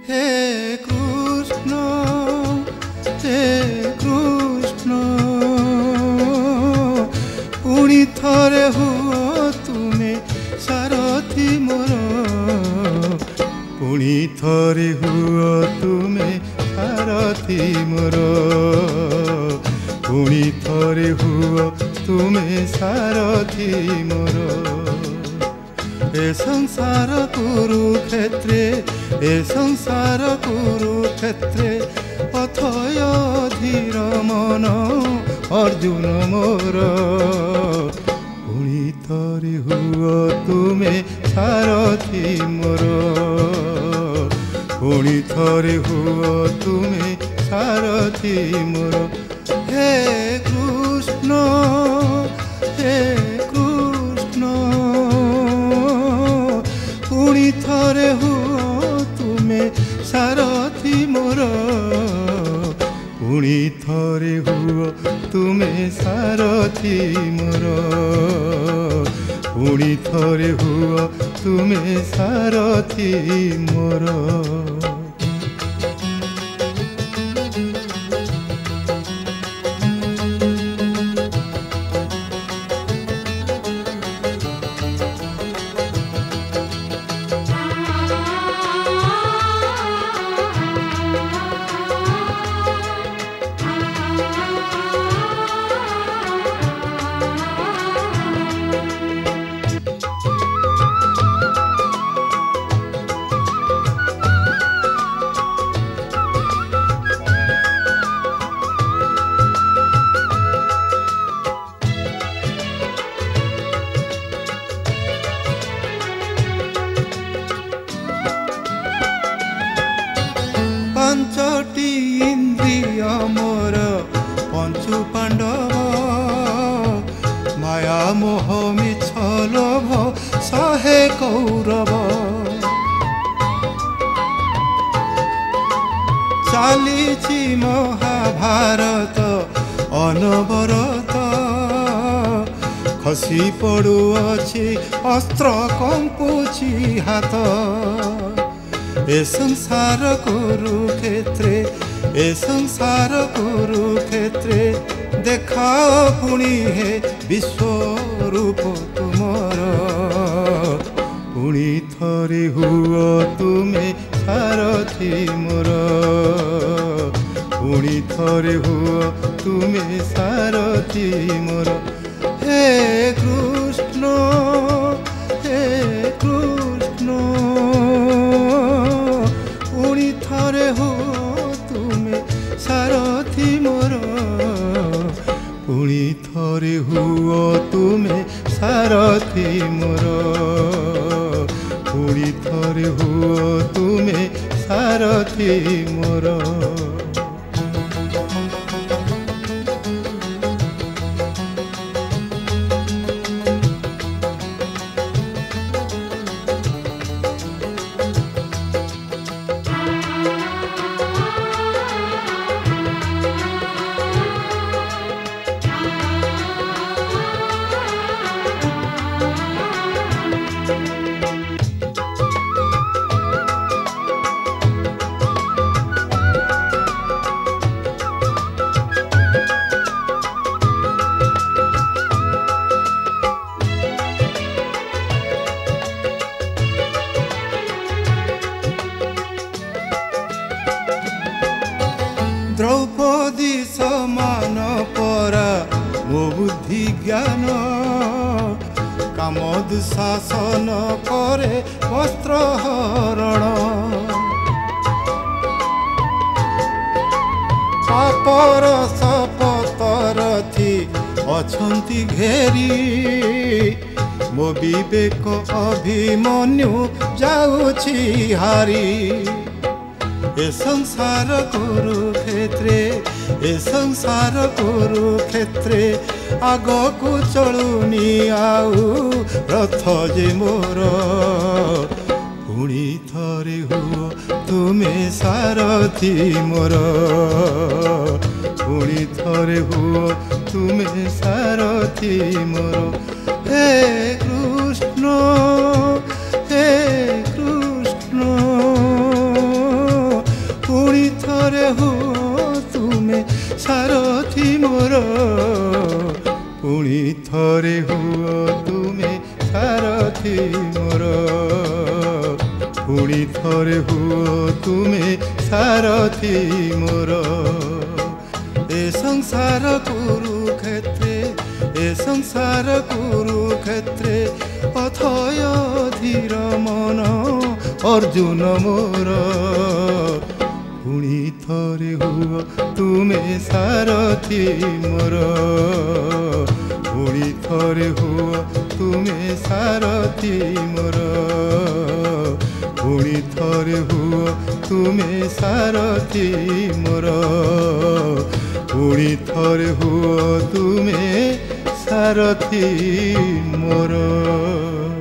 हे कृष्ण पुणी थरे हुओ तुमे सारथी मोर पुणी थरे हुओ तुमे सारथी मोर पुणी थरे हुओ तुमे सारथी मोर ए संसार कुरुक्षेत्रे ए संसार कुरुक्षेत्रे अथय धीर मन अर्जुन मोर पुणी थरे हुओ तुमे सारथी मोर पुणी थरे हुओ तुमे सारथी मोर हे कृष्ण पुणी थरे हुओ तुमे सारथी मोर पुणी थरे हुओ तुमे सारथी मोर पुणी थरे हुओ तुमे सारथी मोर पंचटी इंद्रिय मोर पंचु पांडव माया मोह मिछ लोभ सहे कौरव चालीछि महाभारत अनवरत खसी पड़ुअछि अस्त्र कंपुछि हाथ ए संसार कुरुक्षेत्रे ए संसार कुरुक्षेत्रे देखाओ पुणी हे विश्वरूप तुमर पुणी थरे हुओ तुमे सारथी मोर पुणी थरे हुओ तुमे सारथी मोर हे कृष्ण पुणी थरे हुओ तुमे सारथी मोर पुणी थरे हुओ तुमे सारथी मोर पुणी थरे हुओ तुमे सारथी मोर द्रौपदी समान परा मो बुद्धि ज्ञान काम दुशासन करे वस्त्र हरण पापर सपतरथी अछंती घेरी मो विवेक अभिमन्यु जाउछि हारी ए संसार कुरुक्षेत्रे ए संसार कुरुक्षेत्रे आगकु चलुनी आउ रथ जे मोर पुणी थरे हुओ तुमे सारथी मोर पुणी थरे हुओ तुमे सारथी मोर हे कृष्ण ସାରଥି ମୋର ପୁଣି ଥରେ ହୁଅ ତୁମେ ସାରଥି ମୋର ଏ ସଂସାର କୁରୁକ୍ଷେତ୍ରେ ଏ ସଂସାର କୁରୁକ୍ଷେତ୍ରେ ଅଥୟ ଧୀର ମନ ଅର୍ଜୁନ ମୋର ପୁଣି ଥରେ ହୁଅ ତୁମେ ସାରଥି ମୋର ପୁଣି ଥରେ ହୁଅ ତୁମେ ସାରଥି ମୋର ପୁଣି ଥରେ ହୁଅ ତୁମେ ସାରଥି ମୋର ପୁଣି ଥରେ ହୁଅ ତୁମେ ସାରଥି ମୋର।